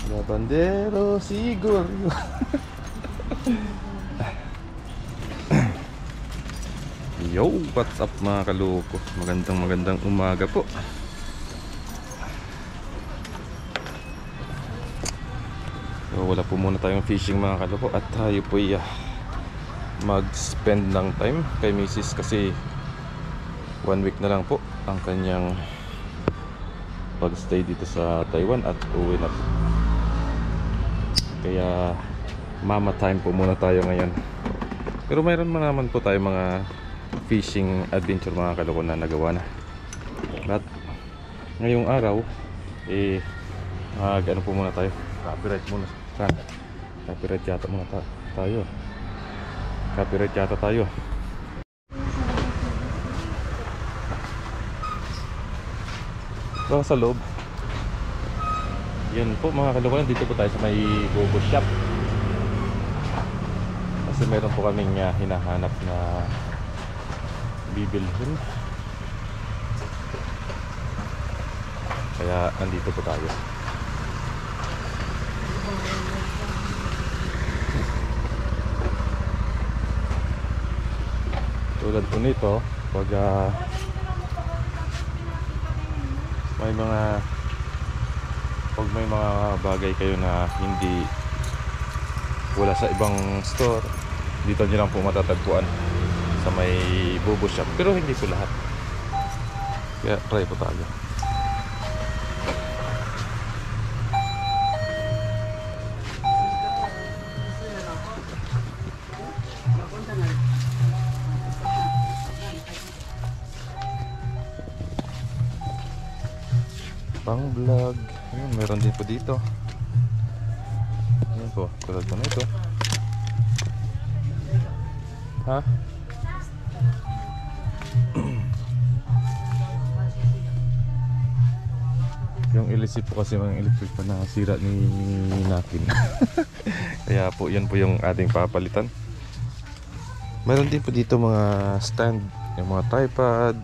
Labandero siguro. Yo, what's up mga kaloko? Magandang umaga po. So, wala po muna tayong fishing mga kaloko. At tayo po mag-spend ng time kay Mrs. kasi 1 week na lang po ang kanyang pag-stay dito sa Taiwan at uwi na po. Kaya mama time po muna tayo ngayon. Pero mayroon man naman po tayo mga fishing adventure mga kaloko na nagawa na. At ngayong araw ano po muna tayo, copyright muna. Copyright yata muna tayo. Copyright yata tayo. Sa loob. Yan po mga kaloko, dito po tayo sa may Bobo Shop. Kasi meron po kaming hinahanap na bibilhin. Kaya nandito po tayo. Tulad po nito, pag may mga bagay kayo na hindi wala sa ibang store, dito nyo lang po matatagpuan sa may Bobo Shop. Pero hindi po lahat, kaya try po tayo. Pang vlog. Ayun, meron din po dito. Ayun po, tulad po nito. Ha? Yung LC po kasi yung electric pa nasira ni Nakin. Kaya po yan po yung ating papalitan. Meron din po dito mga stand, yung mga tripod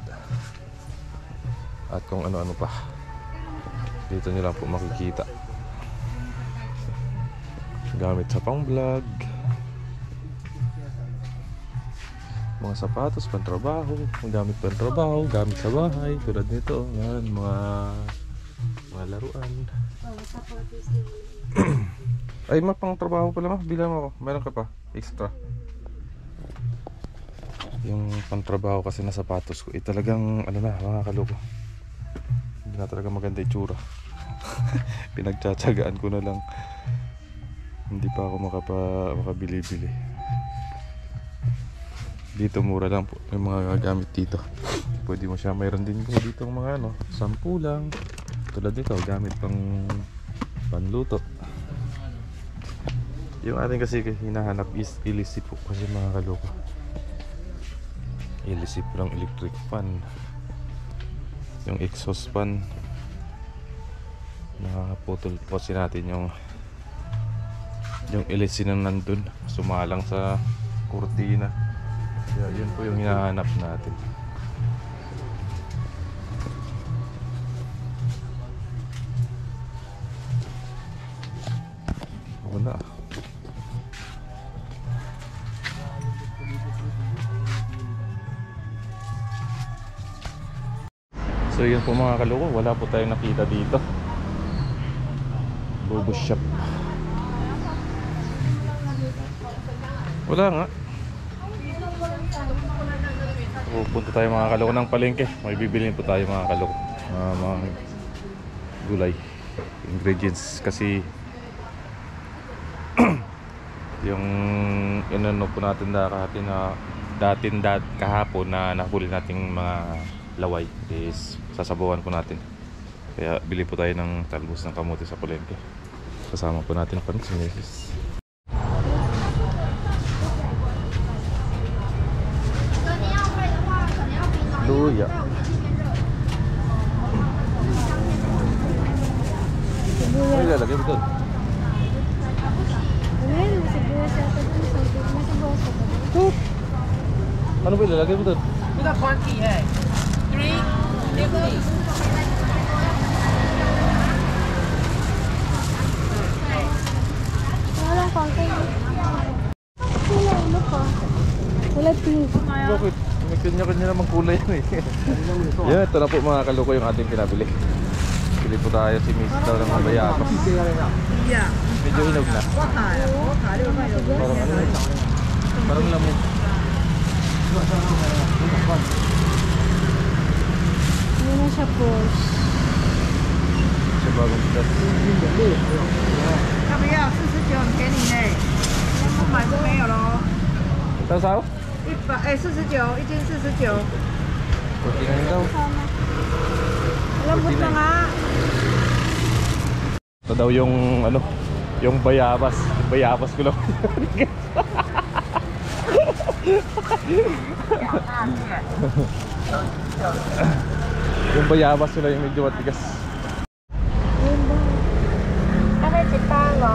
at kung ano-ano pa. Dito nyo lang po makikita. Gamit sa pang vlog, mga sapatos pantrabaho, gamit pantrabaho, gamit sa bahay tulad nito. Yan, mga laruan. Ay, pang trabaho pala bilang ako. Meron ka pa extra. Yung pang trabaho kasi na sapatos ko talagang ano na mga kaloko, hindi na talaga maganda itsura. Pinagtsatsagaan ko na lang. Hindi pa ako makabili-bili. Dito mura lang po yung mga gamit dito. Pwede mo siya, mayroon din po dito mga sampu lang. Tulad dito, gamit pang panluto. Yung ating kasi hinahanap is ilisip po kasi mga kaloko. Ilisip lang electric fan. Yung exhaust fan. Nakaputol po kasi natin yung LC na nandun, sumalang sa kurtina. Kaya yun po yung hinahanap natin. Wala. So yun po mga kaloko, wala po tayong nakita dito. Bobo Shop. Wala nga. Pupunta tayo mga kaloko ng palengke. May bibilhin po tayo mga kaloko. Mga gulay, ingredients kasi yung inano po natin kahapon na nahuli nating mga laway is sasabawan po natin. Kaya bili po tayo ng talbos ng kamote sa palengke. Kasama po natin ang pansinis. Luya. Ano ilalagay mo doon? Ano ba ilalagay mo doon? We got quantity, eh? 350. kanya-kanya namang kulay yun eh. Yan, ito na po mga kaluko yung ating pinabili. Bili po tayo si Miss daw ng mabayabas. Medyo hinog na. Parang ano eh. Parang lamig. Hindi na siya push. Siya bagong bigas. 要不要49很便宜呢？不买就没有喽。 Ito sao? 49，一斤49。 49 daw. Lambot na nga. Ito daw yung ano, yung bayabas. Yung bayabas ko lang. Yung bayabas ko lang yung medyo matigas. Ayun ba?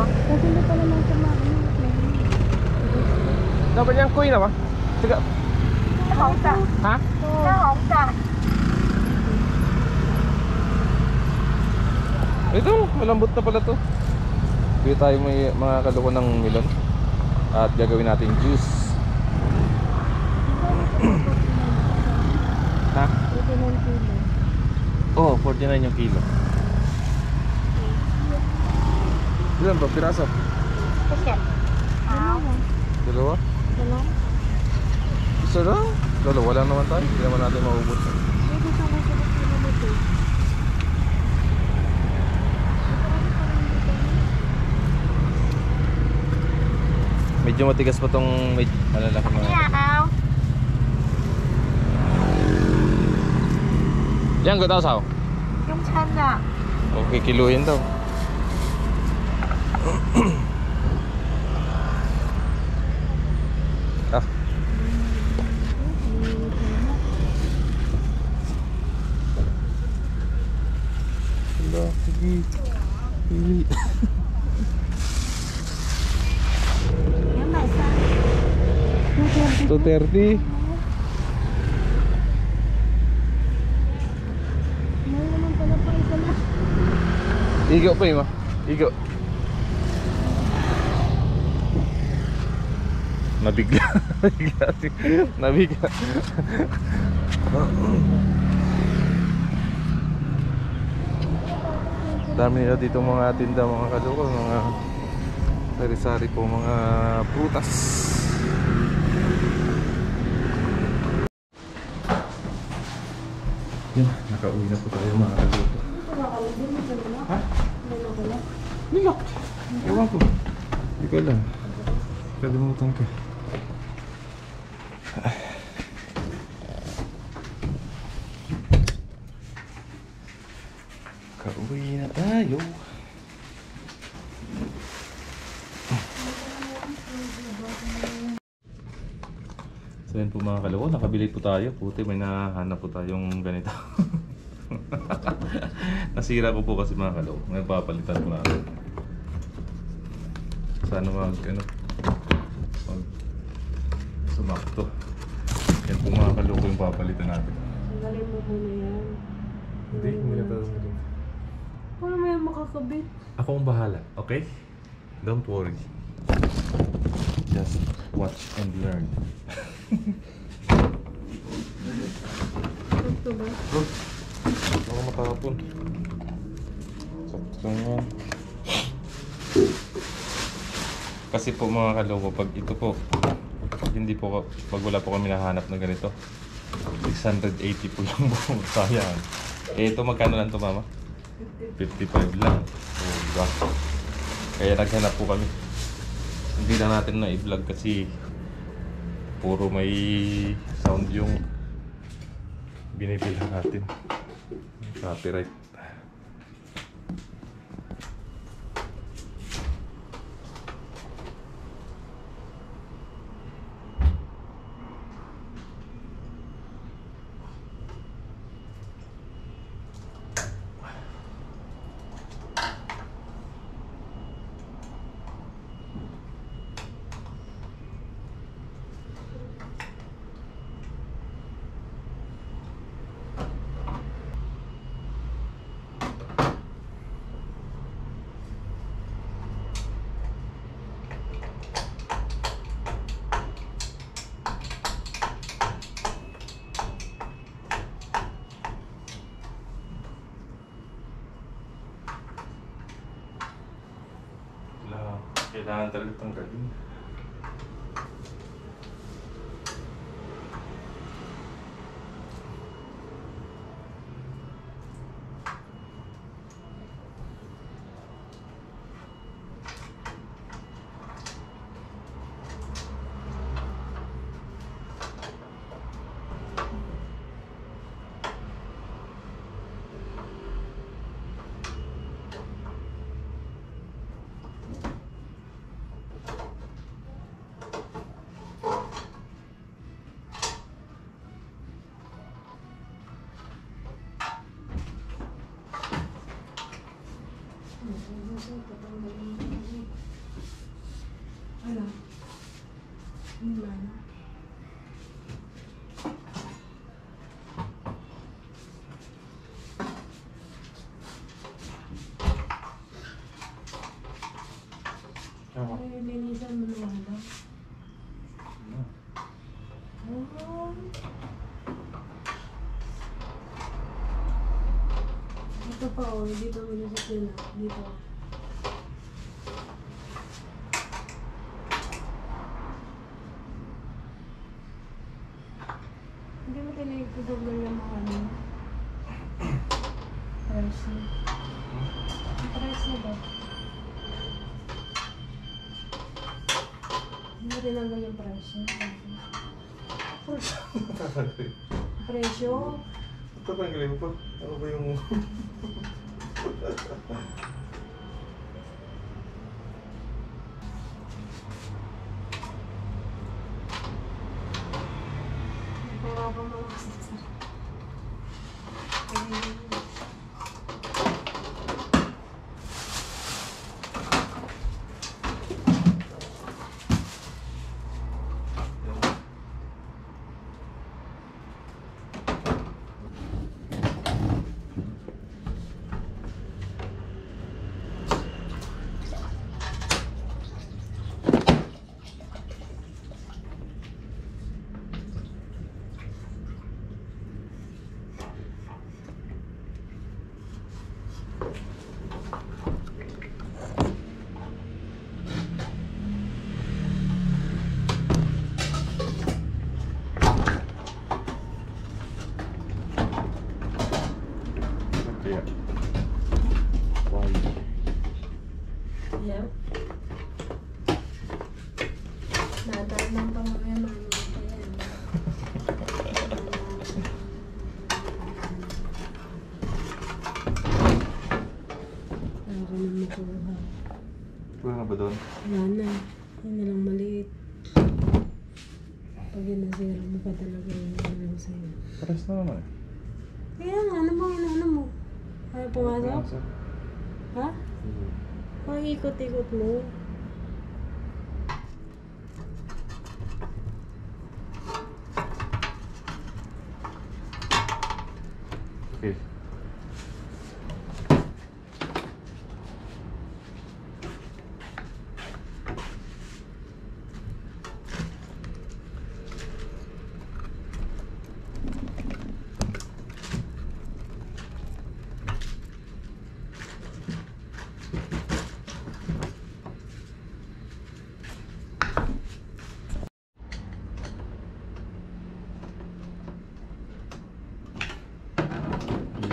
Kasi hindi pa naman kumain. Dapat yung kuy na ba? Tiga. Ha? Ito, malambot na pala to. Bili tayo may mga kaluko ng melon. At gagawin natin juice. Ha? 49 kilo. Oo, 49 yung kilo. Ilan ba? Piraso? Dalawa? Dalawa? Isa lang? Dalawa lang naman tayo. Hindi naman natin maubos. Pwede sa mga kilo nito. Medyo matigas pa tong malalaki mga. Yan, go daw sao? 用餐的， Okay, kiluhin daw. Ah. Hala, sige. Pili. 230. 230. Mahal naman pala pa isa na. Igo pa mo. Igo. Nabigla. Nabigla. Dami nila dito mga tinda, mga kaluko, mga sari-sari po, mga prutas. Yan, nakauwi na po tayo mga kaluko. Ha? Nilak. Ewan ko. Hindi ko alam. Kalimutan ko. Kauwi na tayo. So yan po mga kalawa, nakabili po tayo. Puti, may nahanap po tayong ganito. Nasira ko po kasi mga kalawa. Ngayon papalitan po natin. Sana mag sumakto. Yan po mga kalawa yung papalitan natin. Sandali mo muna yan. Hindi na tayo. Paano mo yan makakabit? Ako ang bahala, okay? Don't worry. Just watch and learn. Ito ba? Bro, baka matapon. Sakto lang yan. Kasi po mga kaloko, pag ito po, hindi po, pag wala po kami nahanap na ganito, 680 po lang po. Sayang. Eh ito magkano lang to mama? 55 lang. Oh, diba? Kaya naghanap po kami. Hindi na natin na i-vlog kasi puro may sound yung binibilang natin. Copyright. Kailangan talaga tanggalin. Ano? Hindi man. Tama. Ay, linisan mo naman lang. Oh. Dito pa oh, dito mo nasip yun ah. Dito. Hindi mo tinigtutugol yung mga ano. Price na. Ang price na ba? Hindi mo tinanggal yung price na. Presyo? Tatanggalin mo pa. Ano ba yung... Wala pa mga kasasa. Kaya... Why? Yep. Natanong pa mamaya mami ko yan. Wala ko nang makuha. Wala na ba doon? Wala na. Yun na lang maliit. Pag yun nasira mo pa talaga yung ano lang sa'yo. Pares na naman eh. Kaya nga, ano mo, ano mo? Ayaw pumasok? Ha? Pag ikot-ikot mo. Okay.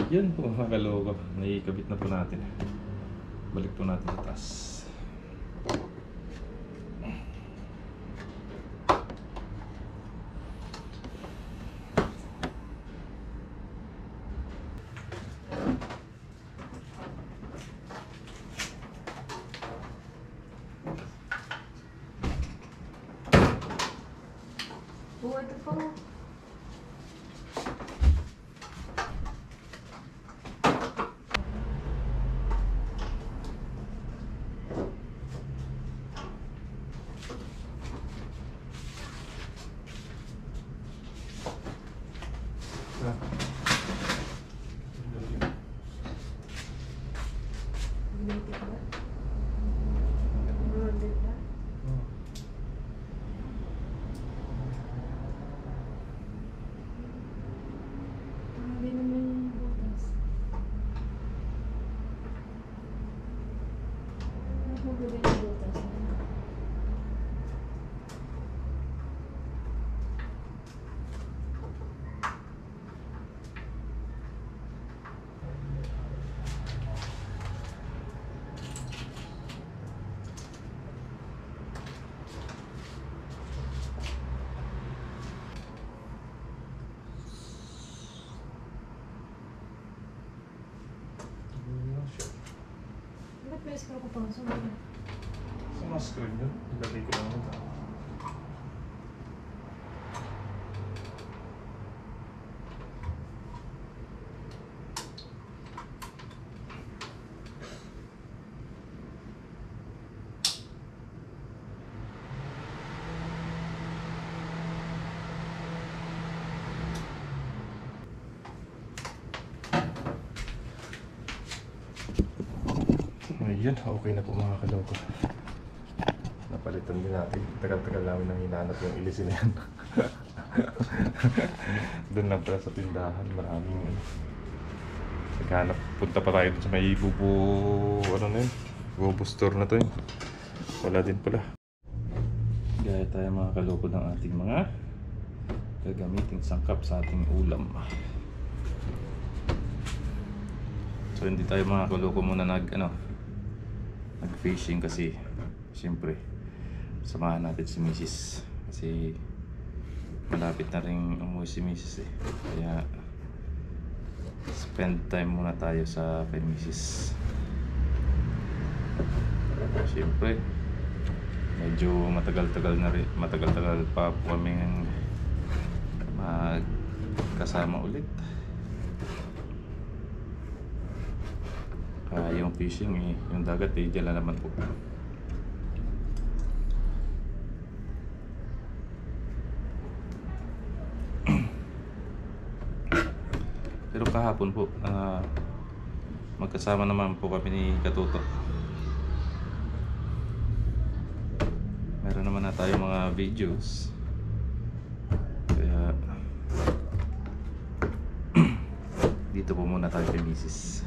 Yan po mga kaloko. Naikabit na po natin. Balik po natin sa taas. Oh, ito pa. Magnetic ba? Magnetic ba? Hindi naman yung butas. Ano po ba yung butas? screw ko pa. Sumunod. Sa mga screen yun, ilagay ko lang ito. Ayan, okay na po mga kaloko. Napalitan din natin. Tagal-tagal namin nang hinahanap yung ilisin na yan. Doon lang pala sa tindahan. Maraming naghanap. Punta pa tayo dun sa may bubu... Ano na yun? Bubu store na to yun. Wala din pala. Gaya tayo mga kaloko ng ating mga gagamiting sangkap sa ating ulam. So hindi tayo mga kaloko muna nag-fishing kasi siyempre samahan natin si Mrs. kasi malapit na rin umuwi si Mrs. Kaya spend time muna tayo sa kay Mrs. Siyempre medyo matagal-tagal pa po kaming magkasama ulit. Yung fishing yung dagat dyan lang naman po. Pero kahapon po magkasama naman po kami ni Katuto. Meron naman na tayo mga videos. Kaya dito po muna tayo kay Mrs.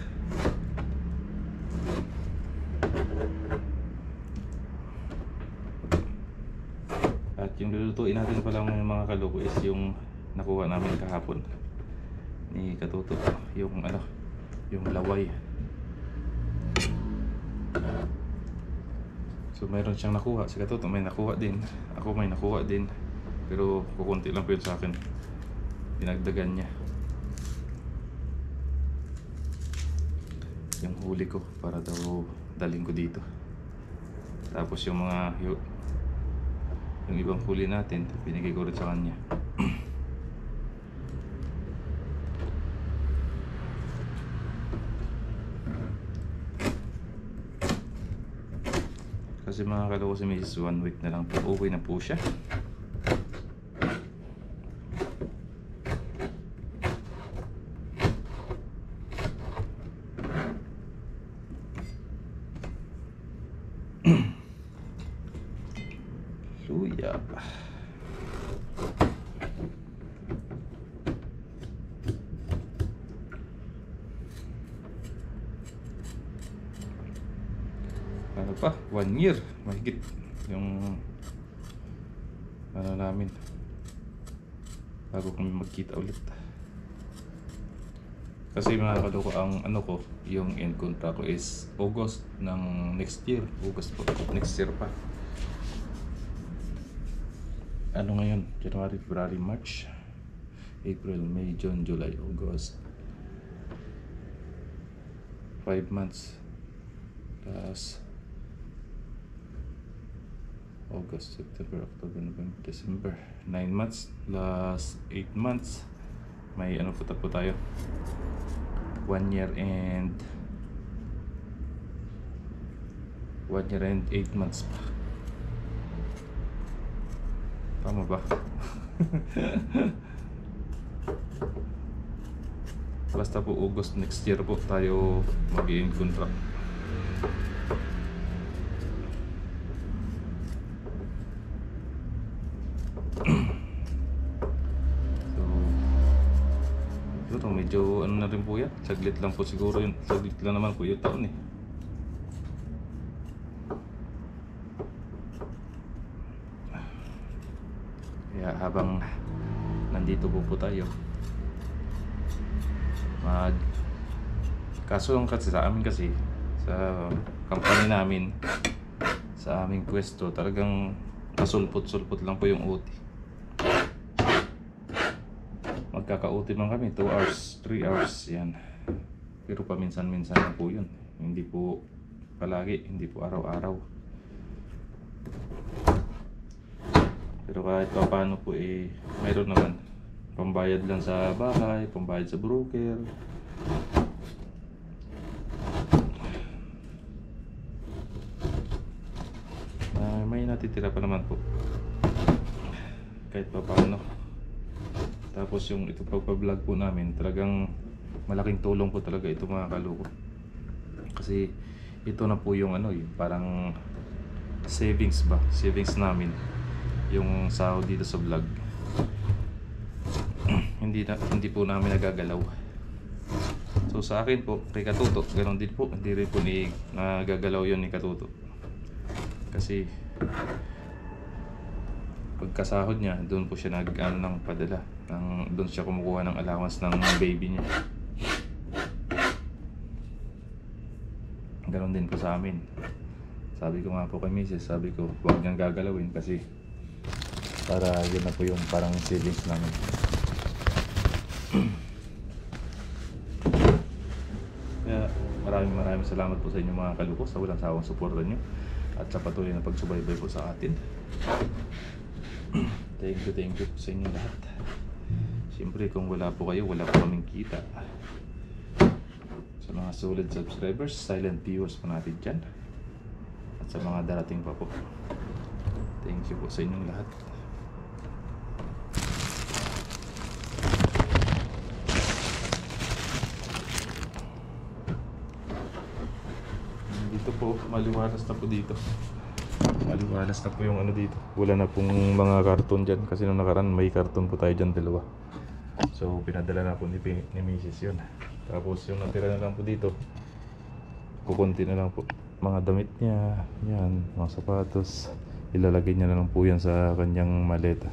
At yung lulutuin natin pala mga kaloko is yung nakuha namin kahapon ni Katuto, yung yung laway. So mayroon siyang nakuha, si Katuto may nakuha din, ako may nakuha din, pero kukunti lang po yun sa akin, dinagdagan niya yung huli ko para daw dalhin ko dito. Tapos yung yung ibang huli natin binigay ko rin sa kanya. Kasi mga kaloko si Mrs. 1 week na lang po, uwi na po siya. Luya. Ano pa? 1 year mahigit yung namin bago kami magkita ulit. Kasi mga kaloko, ang yung end contract ko is August ng next year. August po, next year pa. Ngayon? January, February, March, April, May, June, July, August. 5 months. Plus August, September, October, November, December. 9 months plus 8 months. May po tayo. 1 year and 8 months pa. Tama ba? Basta po August next year po tayo mag-i-end contract. So medyo na rin po yan. Saglit lang po siguro yun. Saglit lang naman po yung taon eh. Kaya habang nandito po tayo, kaso lang kasi sa amin kasi, sa company namin, sa aming pwesto, talagang kasulpot-sulpot lang po yung OT. Magkaka-OT man kami, 2 hours, 3 hours yan. Pero paminsan-minsan na po yun. Hindi po palagi, hindi po araw-araw. Pero kahit pa paano po mayroon naman pambayad lang sa bahay, pambayad sa broker. May natitira pa naman po kahit pa paano. Tapos yung ito pagpa-vlog po namin, talagang malaking tulong po talaga ito mga kaluko. Kasi ito na po yung yung parang savings namin, yung sahod dito sa vlog. hindi po namin nagagalaw. So sa akin po, kay Katuto, ganoon din po, hindi rin po nagagalaw yun ni Katuto. Kasi pagkasahod niya, doon po siya ng padala. Doon siya kumukuha ng allowance ng baby niya. Ganon din po sa amin. Sabi ko nga po kay Mrs., sabi ko, huwag niyang gagalawin kasi para yun na po yung parang savings namin. Kaya maraming salamat po sa inyo mga kaluko sa walang sawang suporta niyo at sa patuloy na pagsubaybay po sa atin. Thank you po sa inyo lahat. Siyempre kung wala po kayo, wala po kaming kita. Sa mga solid subscribers, silent viewers po natin dyan, at sa mga darating pa po, thank you po sa inyong lahat. Dito po, maliwalas na po dito. Maliwalas na po yung dito. Wala na pong mga karton dyan. Kasi nung nakaraan may karton po tayo dyan, dalawa. So pinadala na po ni Mrs. yun. Tapos yung natira na lang po dito, kukunti na lang po mga damit niya. Yan, mga sapatos. Ilalagay niya na lang po yan sa kanyang maleta.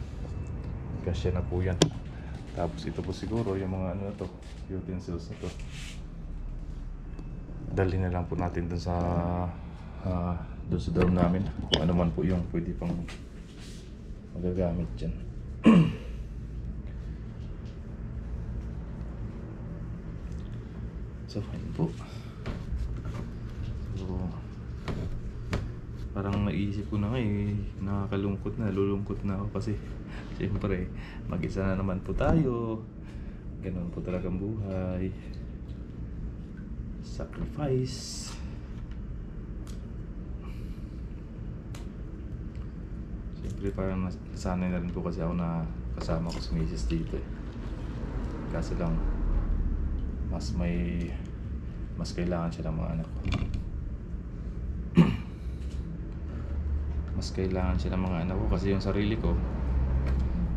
Kasya na po yan. Tapos ito po siguro yung mga utensils na to, dali na lang po natin dun sa dorm namin, kung ano man po yung pwede pang magagamit dyan. So ayun po. So parang naisip ko na nakakalungkot na, lulungkot na ako kasi siyempre mag-isa na naman po tayo. Ganun po talagang buhay. Sacrifice. Siyempre parang nasanay na rin po kasi ako na kasama ko si Mrs. dito Kaso lang mas kailangan siya ng mga anak ko. Mas kailangan siya ng mga anak ko kasi yung sarili ko,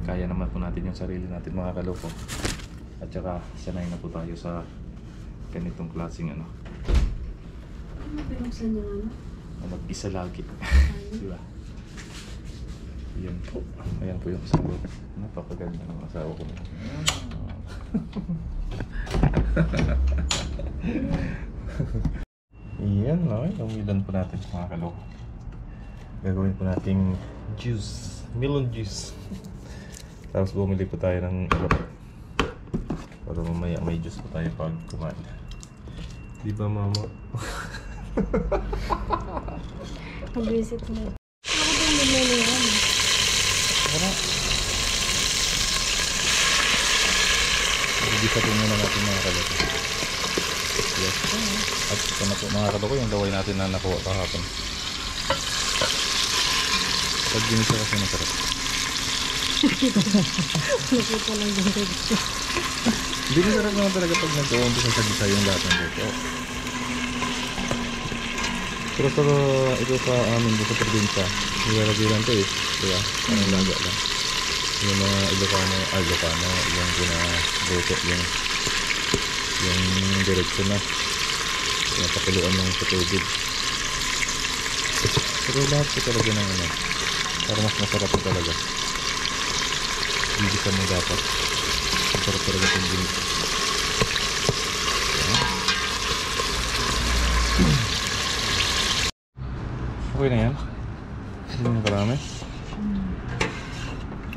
kaya naman po natin yung sarili natin mga kaloko. At saka sanay na po tayo sa ganitong klaseng Ano pinuksan yung mag-isa lagi. Diba? Yan po. Ayan po yung sagot. Napakaganda ng asawa ko. Yan, umilan po natin mga kaloko. Gagawin po nating juice, melon juice. Tapos bumili po tayo ng para mamaya may juice po tayo pag kumain. Di ba mama? Mag-visit na. Ako din nililihan. Tara. Mag-gisa po muna natin mga kaloko. Yes. At ito na po mga kaloko yung gawin natin na nakuha kahapon. Pag ginisa kasi masarap. Nakita lang dito. Hindi masarap naman talaga pag nag-uumpisa sa gisa yung lahat ng dito. Pero ito sa amin dito sa probinsya, nilalagay lang ito diba? Parang laga lang. Yung mga Ilocano, yung pinabuto, yung direksyon na pinapakuluan ng patubig. Pero lahat ko talaga ng para mas masarap po talaga. Gigisan mo dapat. Masarap talaga itong ginis. Okay na yan. Hindi na karami.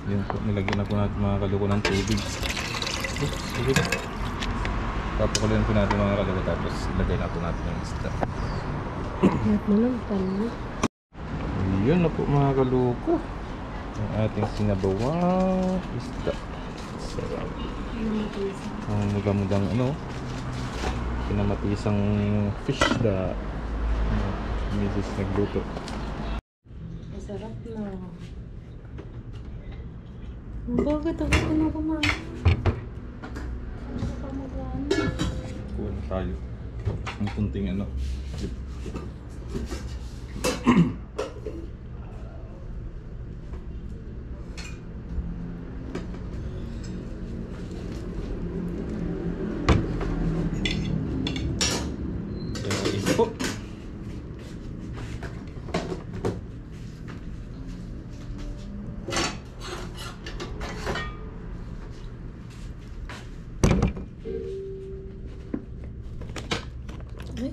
Yan po, nilagyan na po natin mga kaluko ng tubig. Tubig. Papakuloyin po natin mga kaluko tapos ilagay na po natin yung isda. Lahat mo lang pala. Yun na po mga kaluko. Ang ating sinabawang isda. Sarap. Ang muda-mudang ano. Pinamatisang fish da. Misis nagluto. Masarap na. Bakit ako kumakumain? Ano pa maglaan? Kuha na tayo. Ang kunting ano. Isa po. Ay,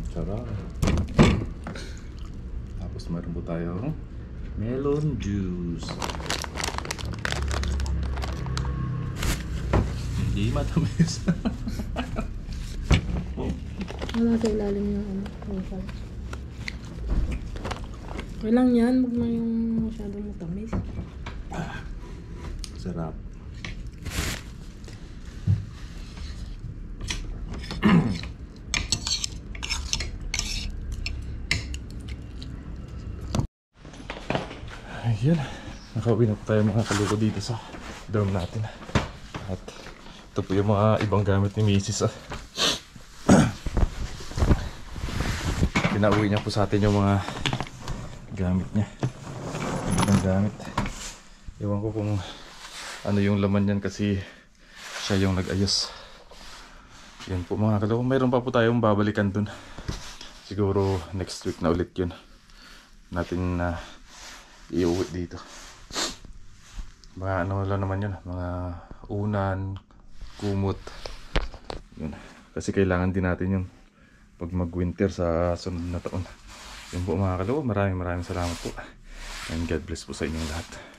Sarap. Tapos meron po tayo melon juice. Hindi matamis. wala sa ilalim ng ano. Ang okay lang yan, huwag na yung masyadong matamis. Sarap. Ayan, nakauwi na po tayo mga kaluko dito sa dorm natin. At ito po yung mga ibang gamit ni Mrs. Pinauwi niya po sa atin yung mga gamit niya. Ibang gamit. Ewan ko kung ano yung laman yan kasi siya yung nag-ayos. Yan po mga kaluko. Mayroon pa po tayong babalikan dun. Siguro next week na ulit yun. Natin na iuwi dito. Mga ano lang naman yun. Mga unan, kumot. Yun. Kasi kailangan din natin yun pag mag-winter sa sunod na taon. Yun po mga kaluko. Maraming salamat po. And God bless po sa inyong lahat.